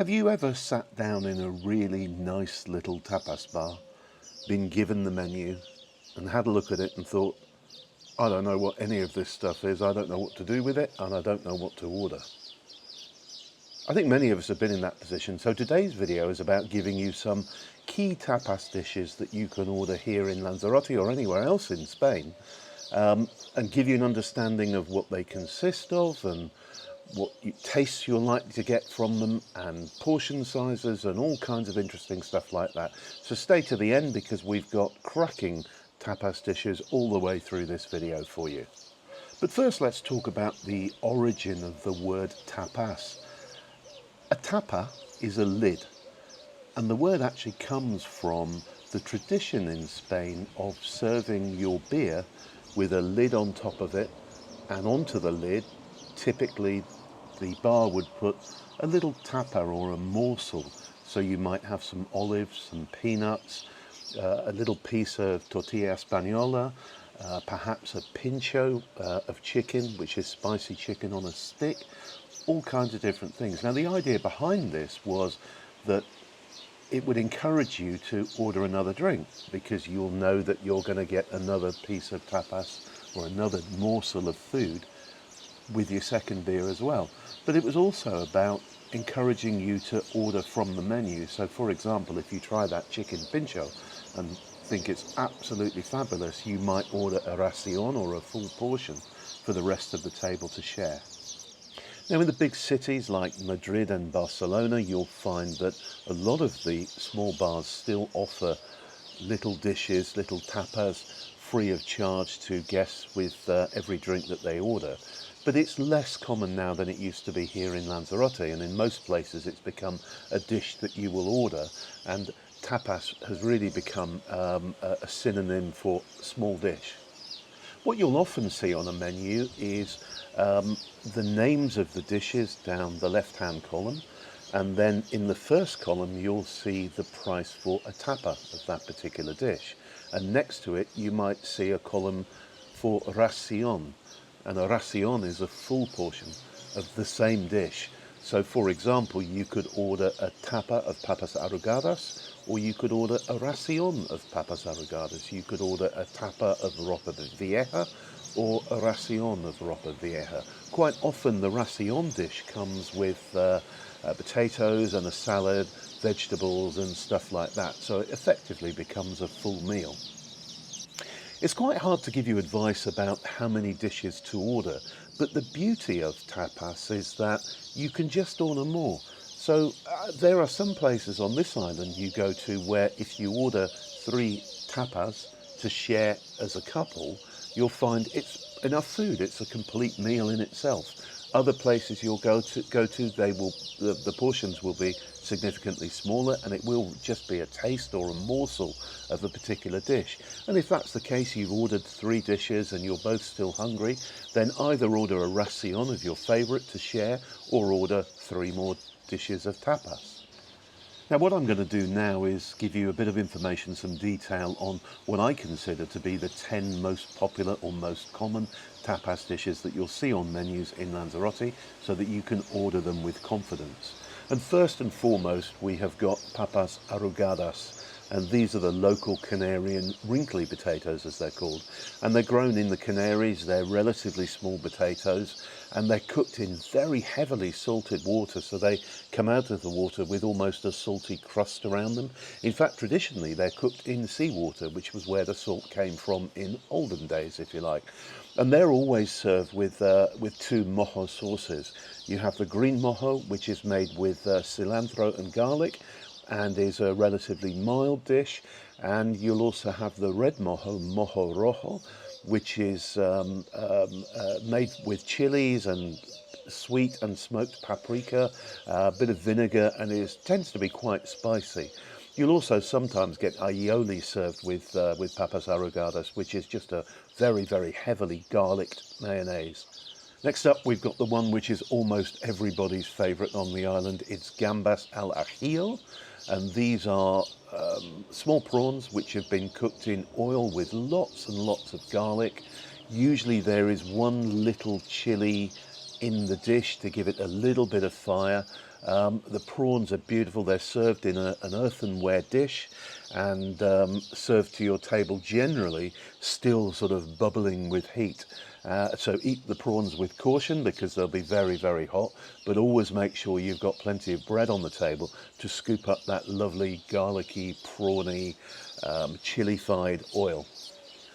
Have you ever sat down in a really nice little tapas bar, been given the menu and had a look at it and thought, I don't know what any of this stuff is, I don't know what to do with it, and I don't know what to order? I think many of us have been in that position, so today's video is about giving you some key tapas dishes that you can order here in Lanzarote or anywhere else in Spain, and give you an understanding of what they consist of and what tastes you're likely to get from them, and portion sizes and all kinds of interesting stuff like that. So stay to the end because we've got cracking tapas dishes all the way through this video for you. But first let's talk about the origin of the word tapas. A tapa is a lid, and the word actually comes from the tradition in Spain of serving your beer with a lid on top of it, and onto the lid typically the bar would put a little tapa or a morsel. So you might have some olives, some peanuts, a little piece of tortilla espanola, perhaps a pincho of chicken, which is spicy chicken on a stick, all kinds of different things. Now the idea behind this was that it would encourage you to order another drink because you'll know that you're going to get another piece of tapas or another morsel of food with your second beer as well. But it was also about encouraging you to order from the menu. So for example, if you try that chicken pincho and think it's absolutely fabulous, you might order a racion or a full portion for the rest of the table to share. Now in the big cities like Madrid and Barcelona, you'll find that a lot of the small bars still offer little dishes, little tapas, free of charge to guests with every drink that they order. But it's less common now than it used to be here in Lanzarote, and in most places it's become a dish that you will order, and tapas has really become a synonym for small dish. What you'll often see on a menu is the names of the dishes down the left-hand column, and then in the first column you'll see the price for a tapa of that particular dish, and next to it you might see a column for racion. And a racion is a full portion of the same dish. So for example, you could order a tapa of papas arrugadas, or you could order a racion of papas arrugadas. You could order a tapa of ropa vieja or a racion of ropa vieja. Quite often the racion dish comes with potatoes and a salad, vegetables and stuff like that. So it effectively becomes a full meal. It's quite hard to give you advice about how many dishes to order, but the beauty of tapas is that you can just order more. So there are some places on this island you go to where if you order 3 tapas to share as a couple, you'll find it's enough food. It's a complete meal in itself. Other places you'll go to, the portions will be significantly smaller, and it will just be a taste or a morsel of a particular dish. And if that's the case, you've ordered 3 dishes and you're both still hungry, then either order a racion of your favourite to share, or order 3 more dishes of tapas. Now what I'm going to do now is give you a bit of information, some detail on what I consider to be the 10 most popular or most common tapas dishes that you'll see on menus in Lanzarote, so that you can order them with confidence. And first and foremost, we have got papas arrugadas, and these are the local Canarian wrinkly potatoes, as they're called, and they're grown in the Canaries. They're relatively small potatoes, and they're cooked in very heavily salted water, so they come out of the water with almost a salty crust around them. In fact, traditionally they're cooked in seawater, which was where the salt came from in olden days, if you like. And they're always served with 2 mojo sauces. You have the green mojo, which is made with cilantro and garlic, and is a relatively mild dish, and you'll also have the red mojo, mojo rojo, which is made with chilies and sweet and smoked paprika, a bit of vinegar, and tends to be quite spicy. You'll also sometimes get aioli served with papas arrugadas, which is just a very, very heavily garlicked mayonnaise. Next up, we've got the one which is almost everybody's favourite on the island. It's Gambas al ajillo, and these are small prawns which have been cooked in oil with lots and lots of garlic. Usually there is 1 little chilli in the dish to give it a little bit of fire, The prawns are beautiful. They're served in an earthenware dish and served to your table, generally still sort of bubbling with heat. So eat the prawns with caution because they'll be very, very hot, but always make sure you've got plenty of bread on the table to scoop up that lovely garlicky, prawny, chili-fied oil.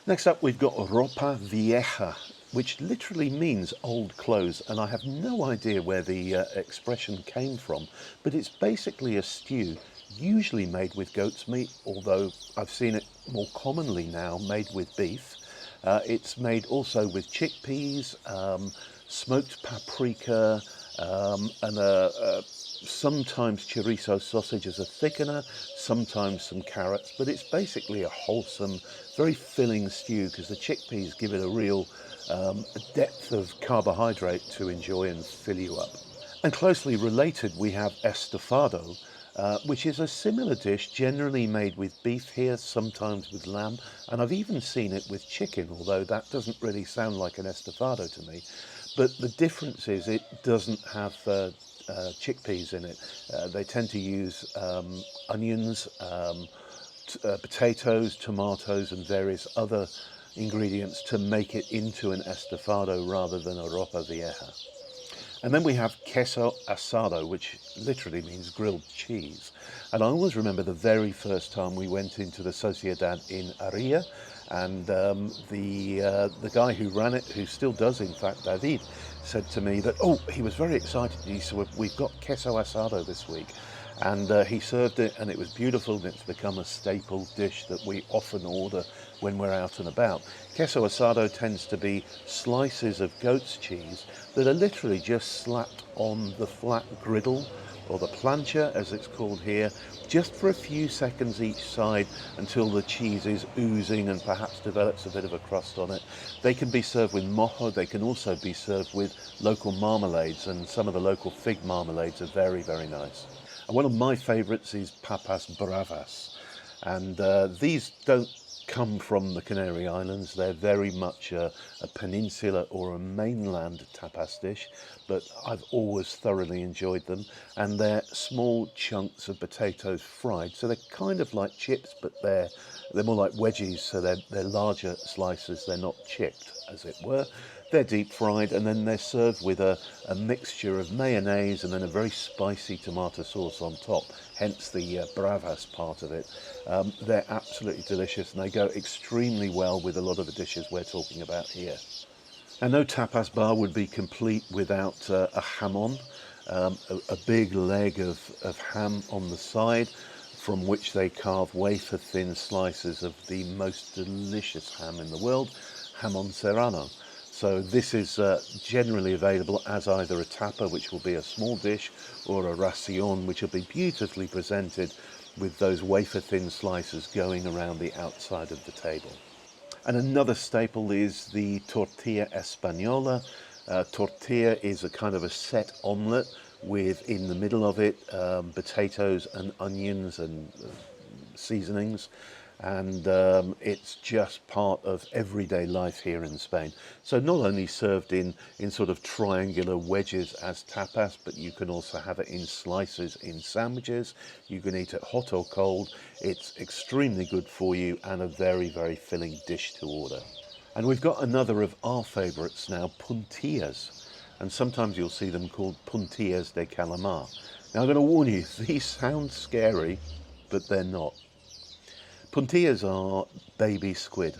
Next up, we've got ropa vieja, which literally means old clothes, and I have no idea where the expression came from, but it's basically a stew, usually made with goat's meat, although I've seen it more commonly now made with beef. It's made also with chickpeas, smoked paprika, and sometimes chorizo sausage as a thickener, sometimes some carrots, but it's basically a wholesome, very filling stew because the chickpeas give it a real depth of carbohydrate to enjoy and fill you up. And closely related, we have estofado, which is a similar dish generally made with beef here, sometimes with lamb, and I've even seen it with chicken, although that doesn't really sound like an estofado to me. But the difference is it doesn't have chickpeas in it. They tend to use onions, potatoes, tomatoes, and various other ingredients to make it into an estofado rather than a ropa vieja. And then we have queso asado, which literally means grilled cheese. And I always remember the very first time we went into the Sociedad in Aria, and the guy who ran it, who still does in fact, David, said to me that, oh, he was very excited. He said, we've got queso asado this week. And he served it, and it was beautiful, and it's become a staple dish that we often order when we're out and about. Queso asado tends to be slices of goat's cheese that are literally just slapped on the flat griddle, or the plancha as it's called here, just for a few seconds each side until the cheese is oozing and perhaps develops a bit of a crust on it. They can be served with mojo. They can also be served with local marmalades, and some of the local fig marmalades are very, very nice. And one of my favourites is papas bravas, and these don't come from the Canary Islands. They're very much a peninsula or a mainland tapas dish, but I've always thoroughly enjoyed them. And they're small chunks of potatoes fried, so they're kind of like chips, but they're more like wedgies, so they're larger slices. They're not chipped, as it were. They're deep fried, and then they're served with a mixture of mayonnaise and then a very spicy tomato sauce on top, hence the bravas part of it. They're absolutely delicious, and they go extremely well with a lot of the dishes we're talking about here. And no tapas bar would be complete without a jamon, a big leg of ham on the side, from which they carve wafer-thin slices of the most delicious ham in the world, Jamon serrano. So this is generally available as either a tapa, which will be a small dish, or a racion, which will be beautifully presented with those wafer-thin slices going around the outside of the table. And another staple is the tortilla espanola. Tortilla is a kind of a set omelette with, in the middle of it, potatoes and onions and seasonings. And it's just part of everyday life here in Spain. So not only served in sort of triangular wedges as tapas, but you can also have it in slices in sandwiches. You can eat it hot or cold. It's extremely good for you and a very, very filling dish to order. And we've got another of our favourites now, puntillas. And sometimes you'll see them called puntillas de calamar. Now I'm going to warn you, these sound scary, but they're not. Puntillas are baby squid,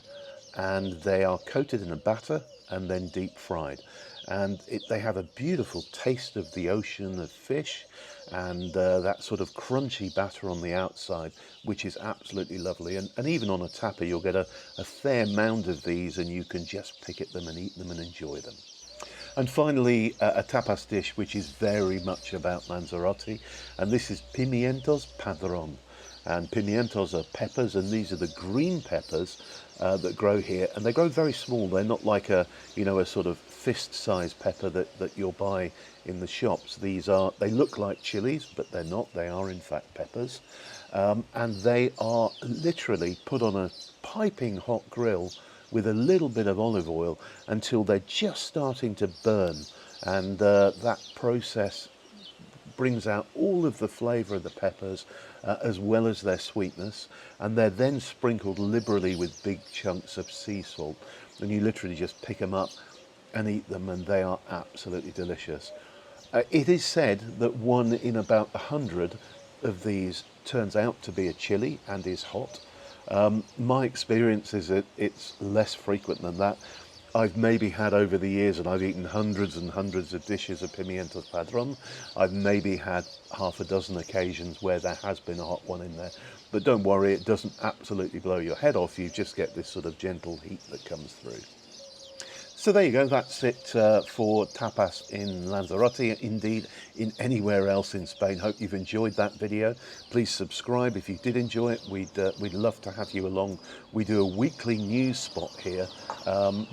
and they are coated in a batter and then deep fried. And they have a beautiful taste of the ocean, of fish, and that sort of crunchy batter on the outside, which is absolutely lovely. And even on a tapa, you'll get a fair mound of these, and you can just pick at them and eat them and enjoy them. And finally, a tapas dish which is very much about Lanzarote, and this is Pimentos padron. And pimientos are peppers, and these are the green peppers that grow here, and they grow very small. They're not like a sort of fist-sized pepper that you'll buy in the shops. They look like chilies, but they're not. They are in fact peppers, and they are literally put on a piping hot grill with a little bit of olive oil until they're just starting to burn, and that process brings out all of the flavour of the peppers as well as their sweetness, and they're then sprinkled liberally with big chunks of sea salt, and you literally just pick them up and eat them, and they are absolutely delicious. It is said that 1 in about 100 of these turns out to be a chili and is hot. My experience is that it's less frequent than that. I've maybe had over the years, and I've eaten hundreds and hundreds of dishes of Pimentos padron, I've maybe had half a dozen occasions where there has been a hot one in there. But don't worry, it doesn't absolutely blow your head off, you just get this sort of gentle heat that comes through. So there you go, that's it for Tapas in Lanzarote, indeed in anywhere else in Spain. Hope you've enjoyed that video. Please subscribe if you did enjoy it. We'd love to have you along. We do a weekly news spot here,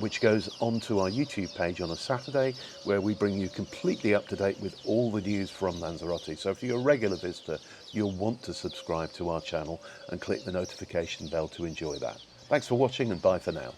which goes onto our YouTube page on a Saturday, where we bring you completely up to date with all the news from Lanzarote. So if you're a regular visitor, you'll want to subscribe to our channel and click the notification bell to enjoy that. Thanks for watching, and bye for now.